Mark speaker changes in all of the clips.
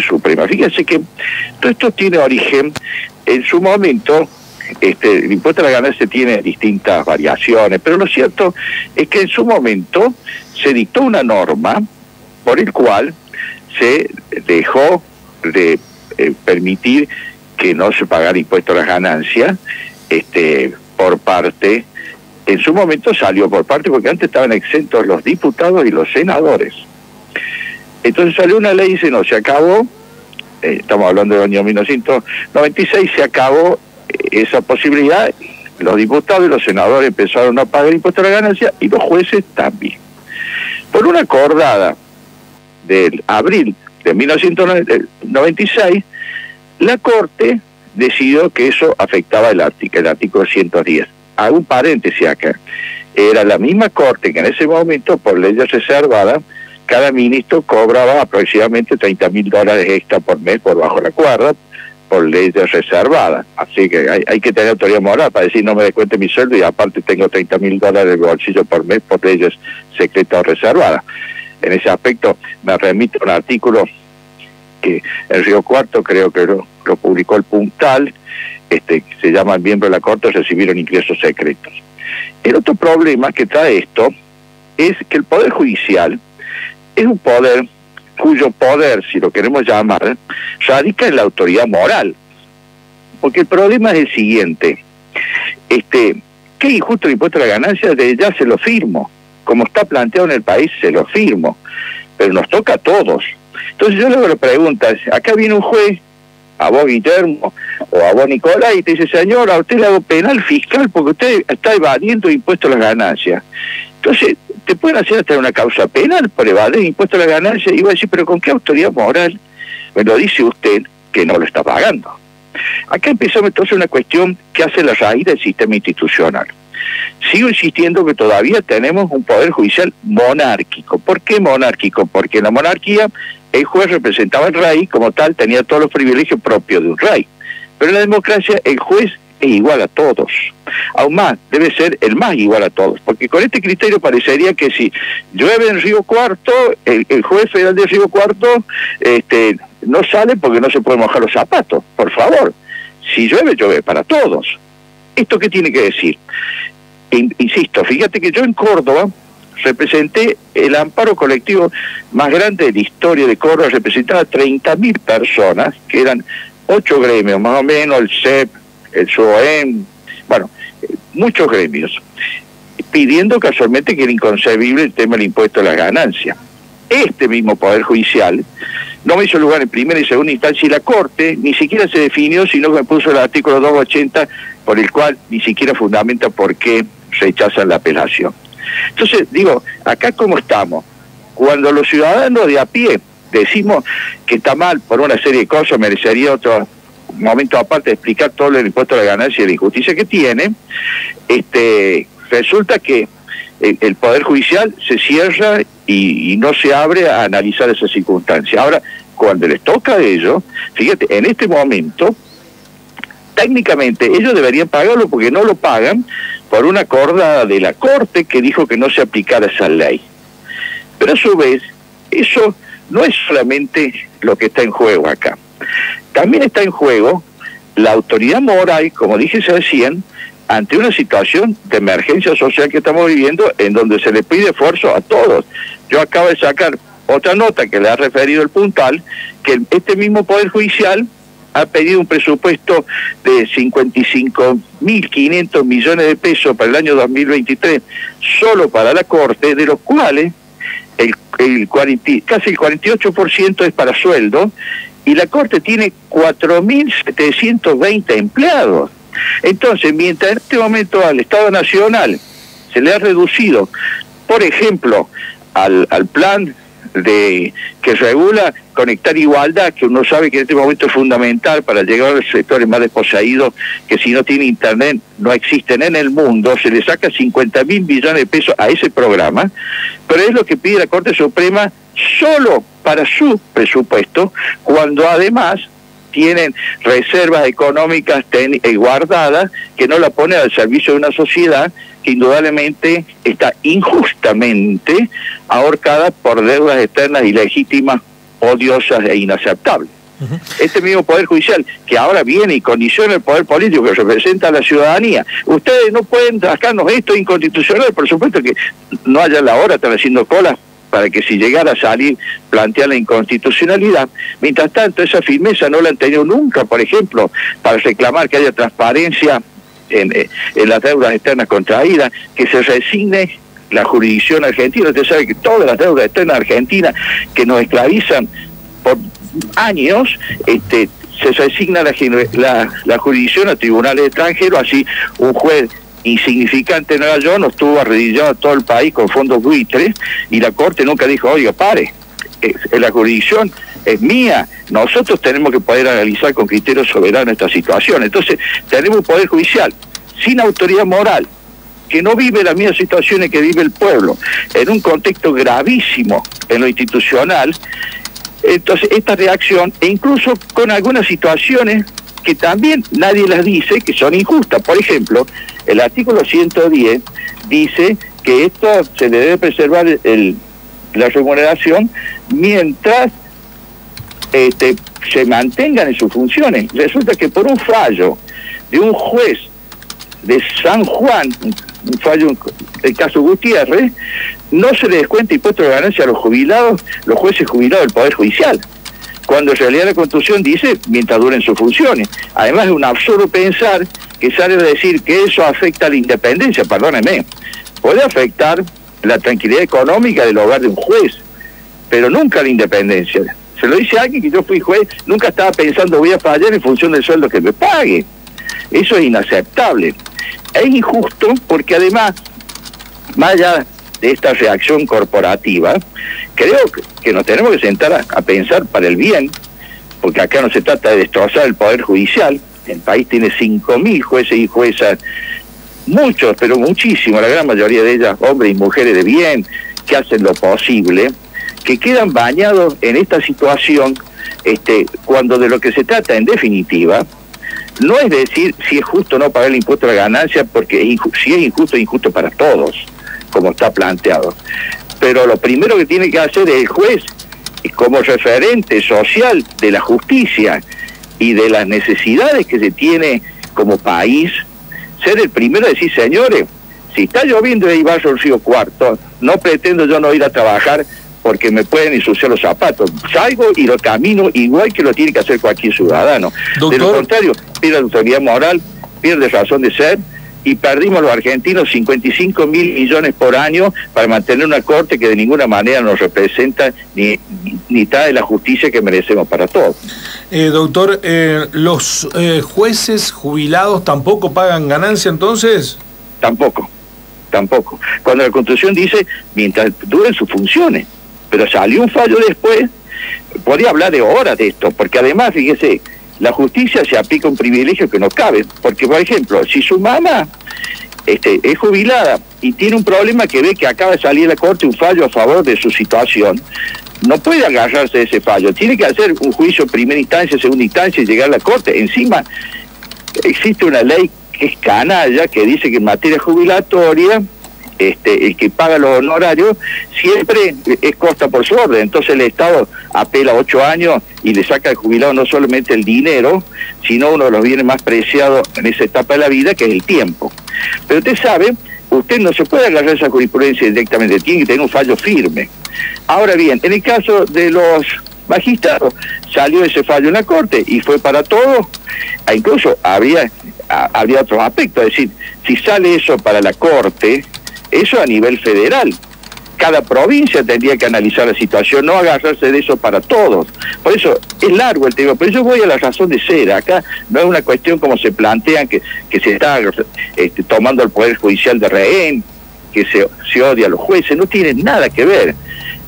Speaker 1: Suprema. Fíjense que todo esto tiene origen, en su momento, el impuesto a la ganancia tiene distintas variaciones, pero lo cierto es que en su momento se dictó una norma por el cual se dejó de permitir que no se pagara impuesto a las ganancias por parte, en su momento salió por parte, porque antes estaban exentos los diputados y los senadores. Entonces salió una ley y dice, no, se acabó, estamos hablando del año 1996, se acabó esa posibilidad, los diputados y los senadores empezaron a pagar impuestos a la ganancia y los jueces también. Por una acordada del abril de 1996, la Corte decidió que eso afectaba el artículo 110. Hago un paréntesis acá. Era la misma Corte que en ese momento, por leyes reservadas, cada ministro cobraba aproximadamente $30.000 extra por mes por bajo la cuerda, por leyes reservadas. Así que hay que tener autoridad moral para decir no me descuente mi sueldo y aparte tengo $30.000 de bolsillo por mes por leyes secretas o reservadas. En ese aspecto me remito a un artículo que en Río Cuarto creo que lo publicó el Puntal, se llama miembros de la Corte recibieron ingresos secretos. El otro problema que trae esto es que el Poder Judicial es un poder cuyo poder, si lo queremos llamar, radica en la autoridad moral. Porque el problema es el siguiente, qué injusto el impuesto a la ganancia, desde ya se lo firmo. Como está planteado en el país, se lo firmo. Pero nos toca a todos. Entonces yo le hago la pregunta, acá viene un juez, a vos Guillermo, o a vos Nicolás, y te dice, señor, a usted le hago penal fiscal porque usted está evadiendo impuestos a las ganancias. Entonces, te pueden hacer hasta una causa penal por evadir impuestos a la ganancia, y voy a decir, pero ¿con qué autoridad moral me lo dice usted que no lo está pagando? Acá empezamos entonces una cuestión que hace la raíz del sistema institucional. Sigo insistiendo que todavía tenemos un poder judicial monárquico. ¿Por qué monárquico? Porque en la monarquía el juez representaba al rey, como tal tenía todos los privilegios propios de un rey. Pero en la democracia el juez es igual a todos. Aún más, debe ser el más igual a todos, porque con este criterio parecería que si llueve en Río Cuarto, el juez federal de Río Cuarto no sale porque no se pueden mojar los zapatos. Por favor, si llueve, llueve para todos. ¿Esto qué tiene que decir? Insisto, fíjate que yo en Córdoba representé el amparo colectivo más grande de la historia de Córdoba, representaba 30.000 personas, que eran 8 gremios, más o menos, el CEP, el SUOEM, bueno, muchos gremios, pidiendo casualmente que era inconcebible el tema del impuesto a la ganancia. Este mismo Poder Judicial no me hizo lugar en primera y segunda instancia, y la Corte ni siquiera se definió, sino que me puso el artículo 280, por el cual ni siquiera fundamenta por qué rechazan la apelación. Entonces, digo, acá cómo estamos, cuando los ciudadanos de a pie decimos que está mal por una serie de cosas, merecería otro momento aparte de explicar todo el impuesto a la ganancia y la injusticia que tiene, resulta que el Poder Judicial se cierra y no se abre a analizar esas circunstancias. Ahora, cuando les toca a ellos, fíjate, en este momento, técnicamente ellos deberían pagarlo porque no lo pagan por una acordada de la Corte que dijo que no se aplicara esa ley. Pero a su vez, eso no es solamente lo que está en juego acá. También está en juego la autoridad moral, como dije recién, ante una situación de emergencia social que estamos viviendo, en donde se le pide esfuerzo a todos. Yo acabo de sacar otra nota que le ha referido el Puntal, que este mismo Poder Judicial ha pedido un presupuesto de 55.500 millones de pesos para el año 2023, solo para la Corte, de los cuales casi el 48% es para sueldo, y la Corte tiene 4.720 empleados. Entonces, mientras en este momento al Estado Nacional se le ha reducido, por ejemplo, al plan que regula Conectar Igualdad, que uno sabe que en este momento es fundamental para llegar a los sectores más desposeídos, que si no tiene internet no existen en el mundo, se le saca 50.000 millones de pesos a ese programa, pero es lo que pide la Corte Suprema solo para su presupuesto, cuando además tienen reservas económicas guardadas que no la ponen al servicio de una sociedad que indudablemente está injustamente ahorcada por deudas externas ilegítimas odiosas e inaceptables. Este mismo Poder Judicial, que ahora viene y condiciona el poder político que representa a la ciudadanía, ustedes no pueden sacarnos esto inconstitucional, por supuesto que no haya la hora, están haciendo colas para que si llegara a salir, plantear la inconstitucionalidad. Mientras tanto, esa firmeza no la han tenido nunca, por ejemplo, para reclamar que haya transparencia en las deudas externas contraídas, que se resigne la jurisdicción argentina. Usted sabe que todas las deudas externas argentinas que nos esclavizan por años, se resigna la jurisdicción a tribunales extranjeros, así un juez insignificante en Nueva York nos tuvo arrodillado a todo el país con fondos buitres y la Corte nunca dijo, oiga, pare, la jurisdicción es mía, nosotros tenemos que poder analizar con criterios soberanos esta situación. Entonces tenemos un Poder Judicial sin autoridad moral, que no vive las mismas situaciones que vive el pueblo, en un contexto gravísimo en lo institucional. Entonces esta reacción, e incluso con algunas situaciones que también nadie las dice, que son injustas. Por ejemplo, el artículo 110 dice que esto se le debe preservar la remuneración mientras se mantengan en sus funciones. Resulta que por un fallo de un juez de San Juan, un fallo del caso Gutiérrez, no se le descuenta impuesto de ganancia a los jubilados, los jueces jubilados del Poder Judicial, cuando en realidad la Constitución dice mientras duren sus funciones. Además es un absurdo pensar que sale a decir que eso afecta a la independencia, perdóneme, puede afectar la tranquilidad económica del hogar de un juez, pero nunca la independencia. Se lo dice alguien que yo fui juez, nunca estaba pensando voy a fallar en función del sueldo que me pague. Eso es inaceptable. Es injusto porque además, más allá de esta reacción corporativa, creo que nos tenemos que sentar a pensar para el bien, porque acá no se trata de destrozar el Poder Judicial. El país tiene 5.000 jueces y juezas, muchos, pero muchísimos, la gran mayoría de ellas, hombres y mujeres de bien, que hacen lo posible, que quedan bañados en esta situación, cuando de lo que se trata en definitiva, no es decir si es justo o no pagar el impuesto a la ganancia, porque si es injusto para todos, como está planteado. Pero lo primero que tiene que hacer el juez, como referente social de la justicia y de las necesidades que se tiene como país, ser el primero a decir, señores, si está lloviendo y va a el río Cuarto, no pretendo yo no ir a trabajar porque me pueden ensuciar los zapatos. Salgo y lo camino igual que lo tiene que hacer cualquier ciudadano. Doctor, de lo contrario, pierde autoridad moral, pierde razón de ser, y perdimos los argentinos 55.000 millones por año para mantener una corte que de ninguna manera nos representa ni trae la justicia que merecemos para todos.
Speaker 2: Doctor, ¿los jueces jubilados tampoco pagan ganancia entonces?
Speaker 1: Tampoco. Cuando la Constitución dice mientras duren sus funciones, pero salió un fallo después, podría hablar de horas de esto, porque además, fíjese, la justicia se aplica un privilegio que no cabe, porque por ejemplo, si su mamá es jubilada y tiene un problema que ve que acaba de salir de la corte un fallo a favor de su situación, no puede agarrarse de ese fallo, tiene que hacer un juicio en primera instancia, segunda instancia y llegar a la corte. Encima existe una ley que es canalla, que dice que en materia jubilatoria el que paga los honorarios siempre es costa por su orden. Entonces el Estado apela 8 años y le saca al jubilado no solamente el dinero, sino uno de los bienes más preciados en esa etapa de la vida, que es el tiempo. Pero usted sabe, usted no se puede agarrar esa jurisprudencia directamente, tiene que tener un fallo firme. Ahora bien, en el caso de los magistrados, salió ese fallo en la Corte y fue para todos, e incluso había otros aspectos, es decir, si sale eso para la Corte, eso a nivel federal. Cada provincia tendría que analizar la situación, no agarrarse de eso para todos. Por eso es largo el tema, pero yo voy a la razón de ser. Acá no es una cuestión como se plantean, que se está tomando el Poder Judicial de rehén, que se odia a los jueces, no tiene nada que ver.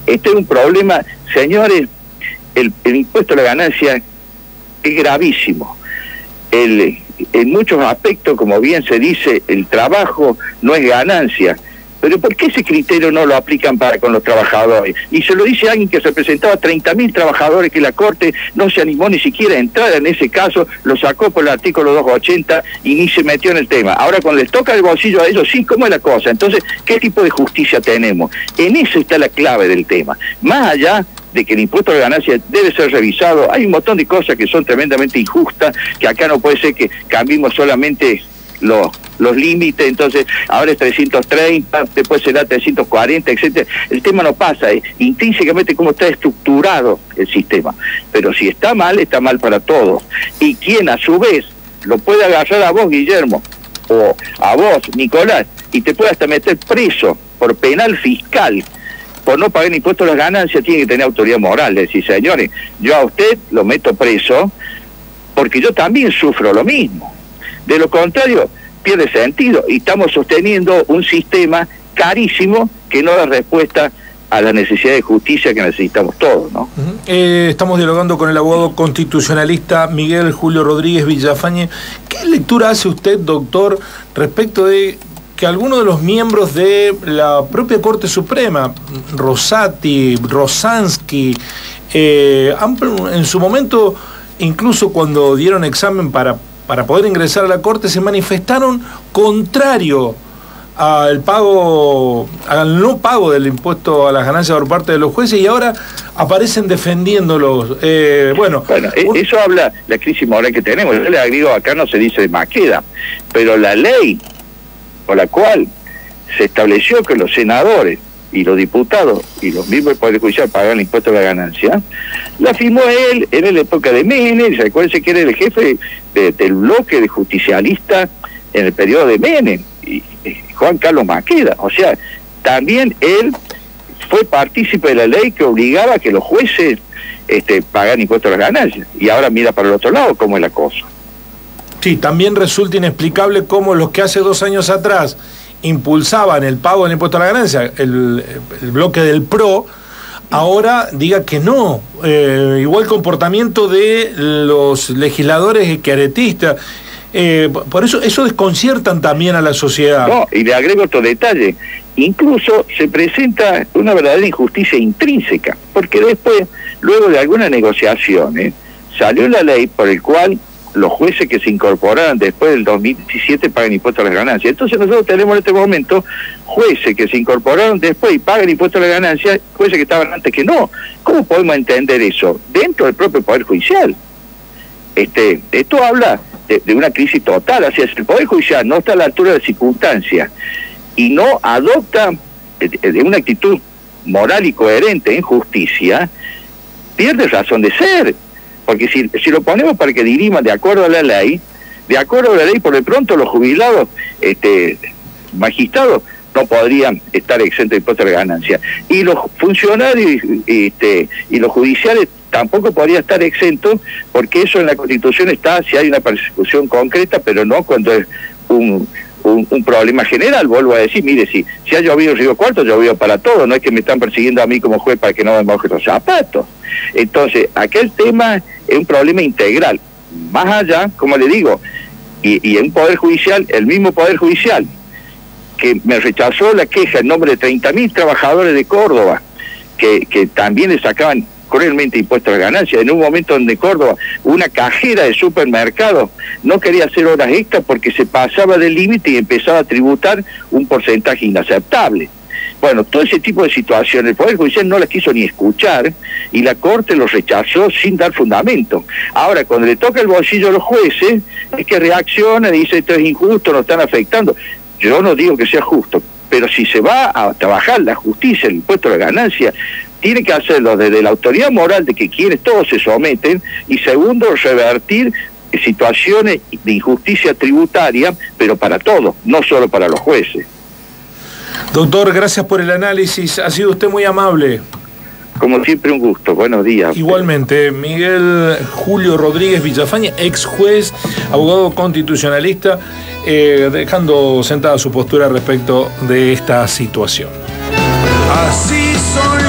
Speaker 1: Este es un problema, señores, el impuesto a la ganancia es gravísimo. En muchos aspectos, como bien se dice, el trabajo no es ganancia. Pero ¿por qué ese criterio no lo aplican para con los trabajadores? Y se lo dice alguien que representaba 30.000 trabajadores, que la Corte no se animó ni siquiera a entrar en ese caso, lo sacó por el artículo 280 y ni se metió en el tema. Ahora cuando les toca el bolsillo a ellos, sí, ¿cómo es la cosa? Entonces, ¿qué tipo de justicia tenemos? En eso está la clave del tema. Más allá de que el impuesto a la ganancia debe ser revisado. Hay un montón de cosas que son tremendamente injustas, que acá no puede ser que cambiemos solamente los límites, entonces ahora es 330, después será 340, etcétera. El tema no pasa, intrínsecamente cómo está estructurado el sistema. Pero si está mal para todos. Y quien a su vez lo puede agarrar a vos, Guillermo, o a vos, Nicolás, y te puede hasta meter preso por penal fiscal, por no pagar impuestos a las ganancias, tiene que tener autoridad moral, es decir, señores, yo a usted lo meto preso porque yo también sufro lo mismo. De lo contrario, pierde sentido y estamos sosteniendo un sistema carísimo que no da respuesta a la necesidad de justicia que necesitamos todos, ¿no?
Speaker 2: Estamos dialogando con el abogado constitucionalista Miguel Julio Rodríguez Villafañe. ¿Qué lectura hace usted, doctor, respecto de que algunos de los miembros de la propia Corte Suprema, Rosati, Rosansky, en su momento, incluso cuando dieron examen para poder ingresar a la Corte, se manifestaron contrario al no pago del impuesto a las ganancias por parte de los jueces y ahora aparecen defendiéndolos? Bueno,
Speaker 1: eso habla la crisis moral que tenemos. Yo le agrego, acá no se dice de Maqueda, pero la ley por la cual se estableció que los senadores y los diputados y los miembros del Poder Judicial pagan el impuesto a la ganancia, la firmó él en la época de Menem. Recuérdense que era el jefe del bloque de justicialista en el periodo de Menem, y Juan Carlos Maqueda. O sea, también él fue partícipe de la ley que obligaba a que los jueces pagan impuestos a las ganancias. Y ahora mira para el otro lado cómo es la cosa.
Speaker 2: Sí, también resulta inexplicable cómo los que hace 2 años atrás impulsaban el pago del impuesto a la ganancia, el bloque del PRO, ahora diga que no. Igual comportamiento de los legisladores queretistas. Por eso desconciertan también a la sociedad.
Speaker 1: No, y le agrego otro detalle. Incluso se presenta una verdadera injusticia intrínseca, porque después, luego de algunas negociaciones, salió la ley por el cual los jueces que se incorporaran después del 2017 pagan impuestos a las ganancias. Entonces nosotros tenemos en este momento jueces que se incorporaron después y pagan impuestos a las ganancias, jueces que estaban antes que no. ¿Cómo podemos entender eso? Dentro del propio Poder Judicial. Esto habla de una crisis total. Así es, el Poder Judicial no está a la altura de las circunstancias y no adopta de una actitud moral y coherente en justicia, pierde razón de ser. Porque si lo ponemos para que diriman de acuerdo a la ley, por de pronto los jubilados, magistrados, no podrían estar exentos de impuestos a la ganancia. Y los funcionarios y los judiciales tampoco podrían estar exentos, porque eso en la Constitución está si hay una persecución concreta, pero no cuando es un problema general. Vuelvo a decir, mire, si ha llovido en Río Cuarto, llovido para todo, no es que me están persiguiendo a mí como juez para que no me moje los zapatos. Entonces, aquel tema es un problema integral. Más allá, como le digo, y en un Poder Judicial, el mismo Poder Judicial, que me rechazó la queja en nombre de 30.000 trabajadores de Córdoba, que también le sacaban cruelmente impuestos a la ganancia, en un momento donde Córdoba, una cajera de supermercado, no quería hacer horas extras porque se pasaba del límite y empezaba a tributar un porcentaje inaceptable. Bueno, todo ese tipo de situaciones, el Poder Judicial no las quiso ni escuchar y la Corte los rechazó sin dar fundamento. Ahora, cuando le toca el bolsillo a los jueces, es que reacciona y dice, esto es injusto, nos están afectando. Yo no digo que sea justo, pero si se va a trabajar la justicia, el impuesto a la ganancia, tiene que hacerlo desde la autoridad moral de que quienes todos se someten, y segundo, revertir situaciones de injusticia tributaria, pero para todos, no solo para los jueces.
Speaker 2: Doctor, gracias por el análisis, ha sido usted muy amable.
Speaker 1: Como siempre, un gusto. Buenos días.
Speaker 2: Igualmente, Miguel Julio Rodríguez Villafañe, ex juez, abogado constitucionalista, dejando sentada su postura respecto de esta situación.
Speaker 3: Así son